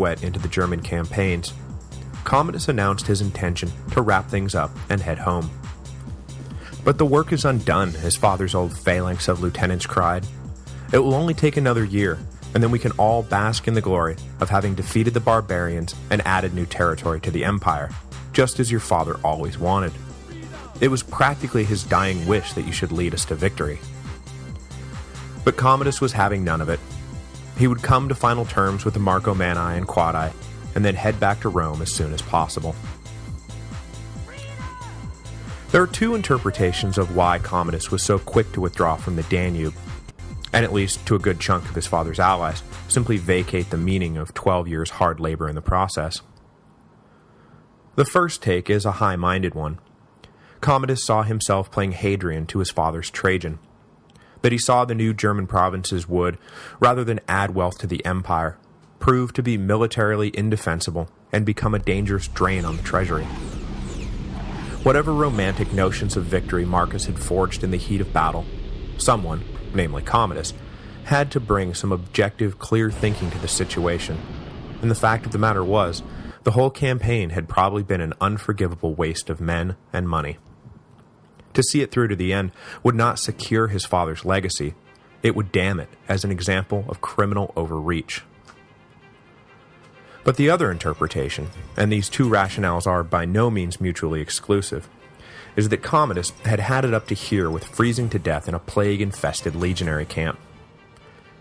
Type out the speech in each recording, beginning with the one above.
sweat into the German campaigns, Commodus announced his intention to wrap things up and head home. But the work is undone, his father's old phalanx of lieutenants cried. It will only take another year, and then we can all bask in the glory of having defeated the barbarians and added new territory to the empire, just as your father always wanted. It was practically his dying wish that you should lead us to victory. But Commodus was having none of it. He would come to final terms with the Marcomanni and Quadi, and then head back to Rome as soon as possible. There are two interpretations of why Commodus was so quick to withdraw from the Danube, and at least to a good chunk of his father's allies, simply vacate the meaning of 12 years' hard labor in the process. The first take is a high-minded one. Commodus saw himself playing Hadrian to his father's Trajan, that he saw the new German provinces would, rather than add wealth to the empire, prove to be militarily indefensible and become a dangerous drain on the treasury. Whatever romantic notions of victory Marcus had forged in the heat of battle, someone, namely Commodus, had to bring some objective, clear thinking to the situation, and the fact of the matter was, the whole campaign had probably been an unforgivable waste of men and money. To see it through to the end would not secure his father's legacy, it would damn it as an example of criminal overreach. But the other interpretation, and these two rationales are by no means mutually exclusive, is that Commodus had had it up to here with freezing to death in a plague-infested legionary camp.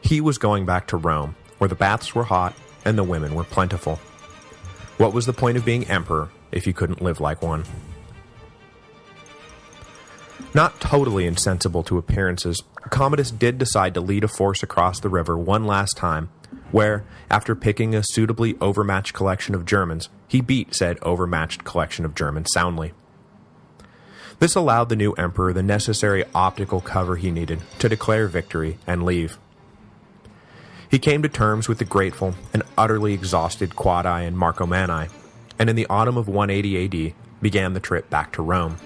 He was going back to Rome, where the baths were hot and the women were plentiful. What was the point of being emperor if you couldn't live like one? Not totally insensible to appearances, Commodus did decide to lead a force across the river one last time, where, after picking a suitably overmatched collection of Germans, he beat said overmatched collection of Germans soundly. This allowed the new emperor the necessary optical cover he needed to declare victory and leave. He came to terms with the grateful and utterly exhausted Quadi and Marcomanni, and in the autumn of 180 AD began the trip back to Rome.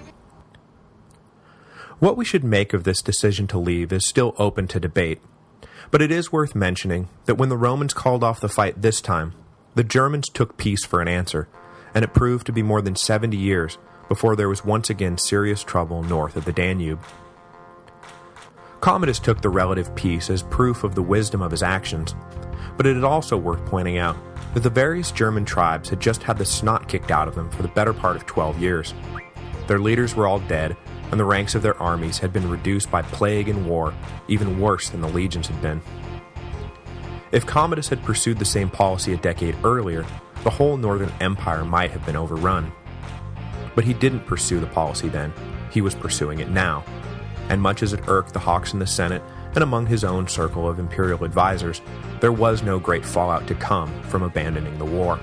What we should make of this decision to leave is still open to debate, but it is worth mentioning that when the Romans called off the fight this time, the Germans took peace for an answer, and it proved to be more than 70 years before there was once again serious trouble north of the Danube. Commodus took the relative peace as proof of the wisdom of his actions, but it is also worth pointing out that the various German tribes had just had the snot kicked out of them for the better part of 12 years. Their leaders were all dead, and the ranks of their armies had been reduced by plague and war, even worse than the legions had been. If Commodus had pursued the same policy a decade earlier, the whole northern empire might have been overrun. But he didn't pursue the policy then, he was pursuing it now, and much as it irked the hawks in the Senate and among his own circle of imperial advisors, there was no great fallout to come from abandoning the war.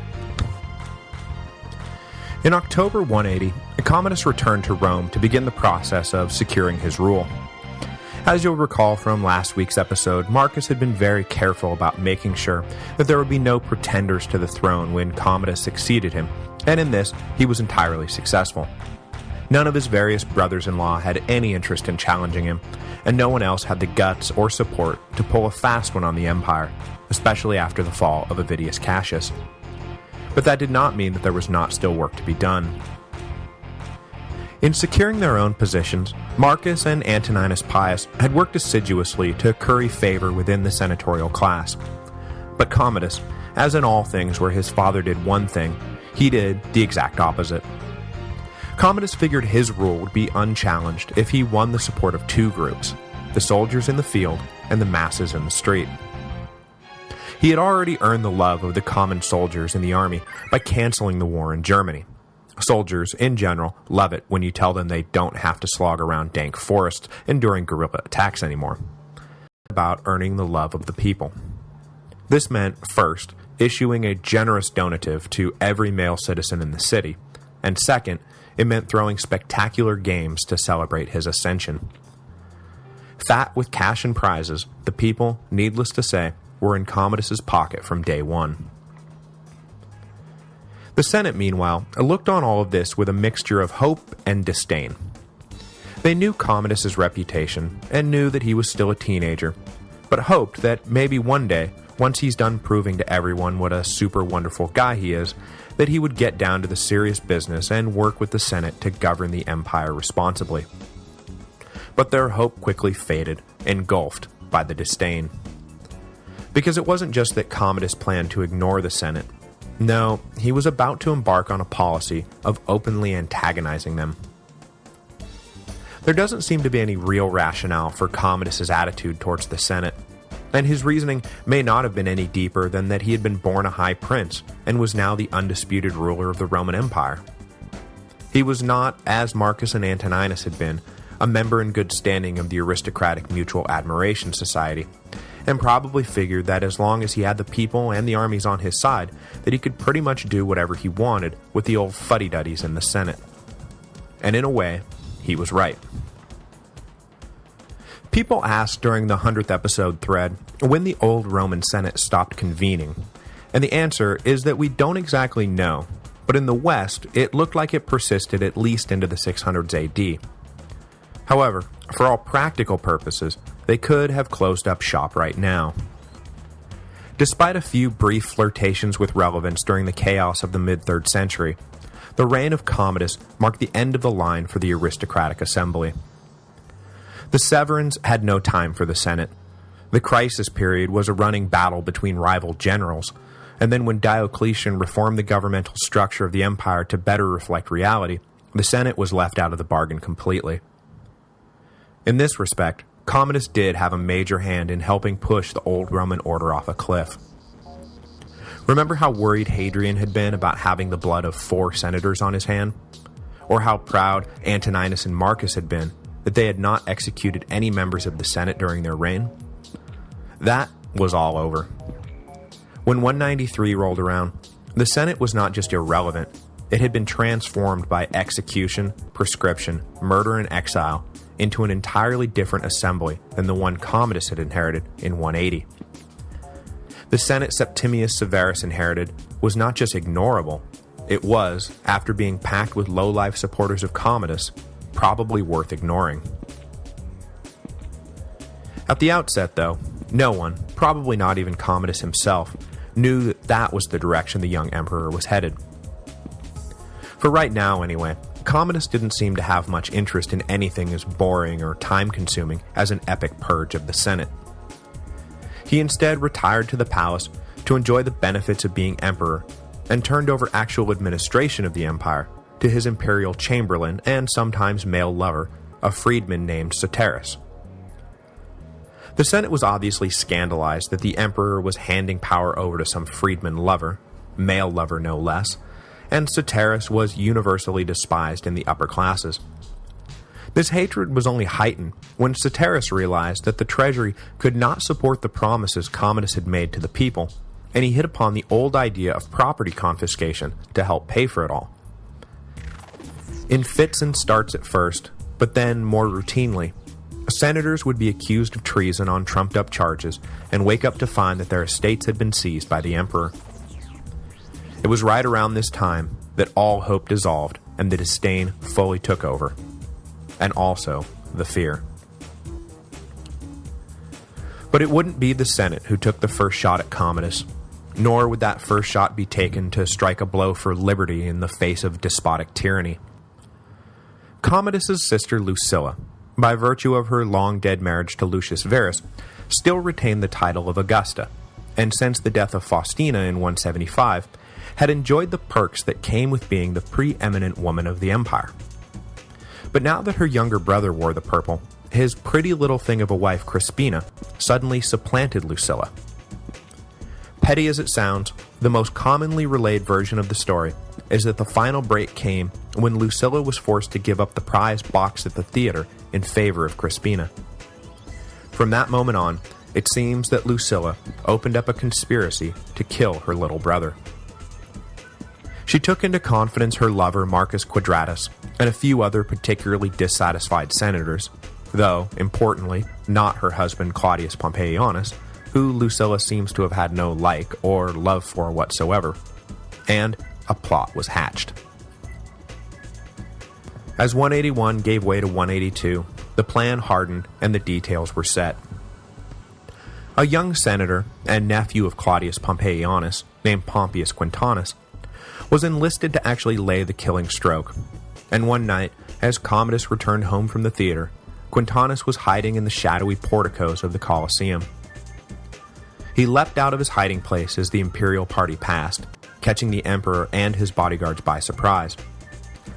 In October 180, Commodus returned to Rome to begin the process of securing his rule. As you'll recall from last week's episode, Marcus had been very careful about making sure that there would be no pretenders to the throne when Commodus succeeded him, and in this, he was entirely successful. None of his various brothers-in-law had any interest in challenging him, and no one else had the guts or support to pull a fast one on the empire, especially after the fall of Avidius Cassius. But that did not mean that there was not still work to be done. In securing their own positions, Marcus and Antoninus Pius had worked assiduously to curry favor within the senatorial class. But Commodus, as in all things where his father did one thing, he did the exact opposite. Commodus figured his rule would be unchallenged if he won the support of two groups, the soldiers in the field and the masses in the street. He had already earned the love of the common soldiers in the army by canceling the war in Germany. Soldiers, in general, love it when you tell them they don't have to slog around dank forests enduring guerrilla attacks anymore. About earning the love of the people. This meant, first, issuing a generous donative to every male citizen in the city, and second, it meant throwing spectacular games to celebrate his ascension. Fat with cash and prizes, the people, needless to say, were in Commodus's pocket from day one. The Senate, meanwhile, looked on all of this with a mixture of hope and disdain. They knew Commodus's reputation, and knew that he was still a teenager, but hoped that maybe one day, once he's done proving to everyone what a super wonderful guy he is, that he would get down to the serious business and work with the Senate to govern the empire responsibly. But their hope quickly faded, engulfed by the disdain. Because it wasn't just that Commodus planned to ignore the Senate. No, he was about to embark on a policy of openly antagonizing them. There doesn't seem to be any real rationale for Commodus's attitude towards the Senate, and his reasoning may not have been any deeper than that he had been born a high prince and was now the undisputed ruler of the Roman Empire. He was not, as Marcus and Antoninus had been, a member in good standing of the aristocratic Mutual Admiration Society, and probably figured that as long as he had the people and the armies on his side, that he could pretty much do whatever he wanted with the old fuddy-duddies in the Senate. And in a way, he was right. People asked during the 100th episode thread when the old Roman Senate stopped convening, and the answer is that we don't exactly know, but in the West, it looked like it persisted at least into the 600s AD. However, for all practical purposes, they could have closed up shop right now. Despite a few brief flirtations with relevance during the chaos of the mid-3rd century, the reign of Commodus marked the end of the line for the aristocratic assembly. The Severans had no time for the Senate. The crisis period was a running battle between rival generals, and then when Diocletian reformed the governmental structure of the empire to better reflect reality, the Senate was left out of the bargain completely. In this respect, Commodus did have a major hand in helping push the old Roman order off a cliff. Remember how worried Hadrian had been about having the blood of 4 senators on his hand? Or how proud Antoninus and Marcus had been that they had not executed any members of the Senate during their reign? That was all over. When 193 rolled around, the Senate was not just irrelevant, it had been transformed by execution, proscription, murder, and exile into an entirely different assembly than the one Commodus had inherited in 180. The Senate Septimius Severus inherited was not just ignorable, it was, after being packed with low-life supporters of Commodus, probably worth ignoring. At the outset, though, no one, probably not even Commodus himself, knew that that was the direction the young emperor was headed. For right now, anyway, Commodus didn't seem to have much interest in anything as boring or time-consuming as an epic purge of the Senate. He instead retired to the palace to enjoy the benefits of being emperor, and turned over actual administration of the empire to his imperial chamberlain and sometimes male lover, a freedman named Soterus. The Senate was obviously scandalized that the emperor was handing power over to some freedman lover, male lover no less, and Soterus was universally despised in the upper classes. This hatred was only heightened when Soterus realized that the treasury could not support the promises Commodus had made to the people, and he hit upon the old idea of property confiscation to help pay for it all. In fits and starts at first, but then more routinely, senators would be accused of treason on trumped-up charges and wake up to find that their estates had been seized by the emperor. It was right around this time that all hope dissolved and the disdain fully took over, and also the fear. But it wouldn't be the Senate who took the first shot at Commodus, nor would that first shot be taken to strike a blow for liberty in the face of despotic tyranny. Commodus's sister Lucilla, by virtue of her long-dead marriage to Lucius Verus, still retained the title of Augusta, and since the death of Faustina in 175, had enjoyed the perks that came with being the preeminent woman of the empire. But now that her younger brother wore the purple, his pretty little thing of a wife Crispina suddenly supplanted Lucilla. Petty as it sounds, the most commonly relayed version of the story is that the final break came when Lucilla was forced to give up the prized box at the theater in favor of Crispina. From that moment on, it seems that Lucilla opened up a conspiracy to kill her little brother. She took into confidence her lover Marcus Quadratus and a few other particularly dissatisfied senators, though, importantly, not her husband Claudius Pompeianus, who Lucilla seems to have had no like or love for whatsoever, and a plot was hatched. As 181 gave way to 182, the plan hardened and the details were set. A young senator and nephew of Claudius Pompeianus, named Pompeius Quintanus, was enlisted to actually lay the killing stroke, and one night, as Commodus returned home from the theater, Quintanus was hiding in the shadowy porticos of the Colosseum. He leapt out of his hiding place as the imperial party passed, catching the emperor and his bodyguards by surprise.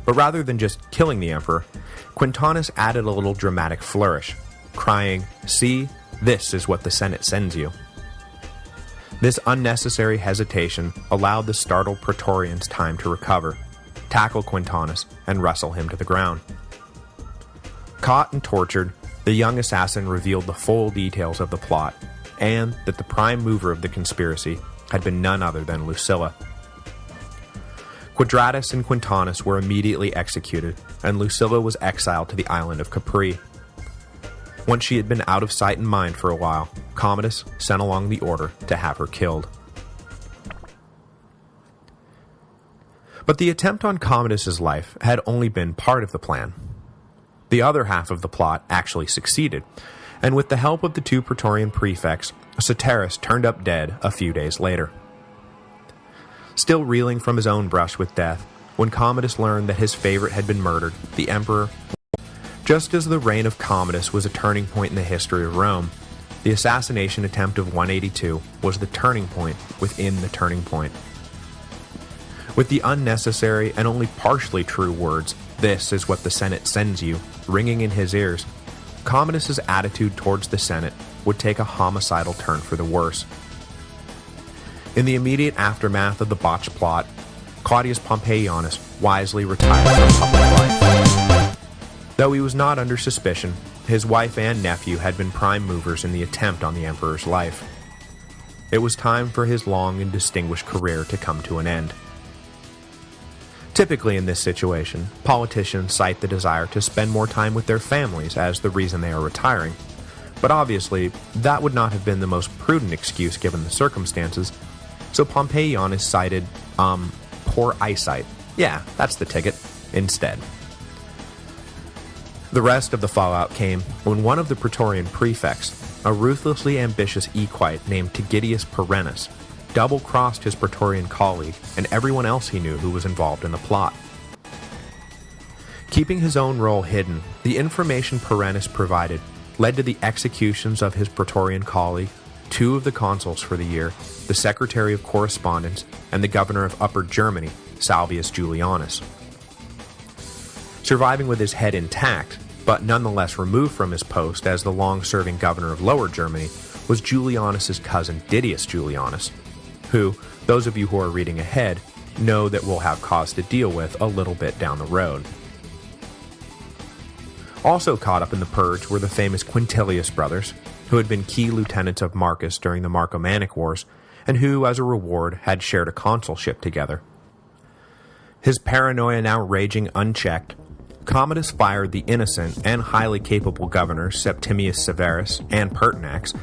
But rather than just killing the emperor, Quintanus added a little dramatic flourish, crying, "See, this is what the Senate sends you." This unnecessary hesitation allowed the startled Praetorians time to recover, tackle Quintanus, and wrestle him to the ground. Caught and tortured, the young assassin revealed the full details of the plot, and that the prime mover of the conspiracy had been none other than Lucilla. Quadratus and Quintanus were immediately executed, and Lucilla was exiled to the island of Capri. Once she had been out of sight and mind for a while, Commodus sent along the order to have her killed. But the attempt on Commodus's life had only been part of the plan. The other half of the plot actually succeeded, and with the help of the two Praetorian prefects, Satyrus turned up dead a few days later. Still reeling from his own brush with death, when Commodus learned that his favorite had been murdered, the emperor, just as the reign of Commodus was a turning point in the history of Rome, the assassination attempt of 182 was the turning point within the turning point. With the unnecessary and only partially true words, "This is what the Senate sends you," ringing in his ears, Commodus's attitude towards the Senate would take a homicidal turn for the worse. In the immediate aftermath of the botched plot, Claudius Pompeianus wisely retired from public life. Though he was not under suspicion, his wife and nephew had been prime movers in the attempt on the emperor's life. It was time for his long and distinguished career to come to an end. Typically in this situation, politicians cite the desire to spend more time with their families as the reason they are retiring, but obviously that would not have been the most prudent excuse given the circumstances, so Pompeianus cited, poor eyesight. Yeah, that's the ticket, instead. The rest of the fallout came when one of the Praetorian prefects, a ruthlessly ambitious equite named Tigidius Perennis, double-crossed his Praetorian colleague and everyone else he knew who was involved in the plot. Keeping his own role hidden, the information Perennis provided led to the executions of his Praetorian colleague, two of the consuls for the year, the Secretary of Correspondence, and the governor of Upper Germany, Salvius Julianus. Surviving with his head intact, but nonetheless removed from his post as the long-serving governor of Lower Germany, was Julianus's cousin Didius Julianus, who, those of you who are reading ahead, know that we'll have cause to deal with a little bit down the road. Also caught up in the purge were the famous Quintilius brothers, who had been key lieutenants of Marcus during the Marcomannic Wars, and who, as a reward, had shared a consulship together. His paranoia now raging unchecked, Commodus fired the innocent and highly capable governors Septimius Severus and Pertinax,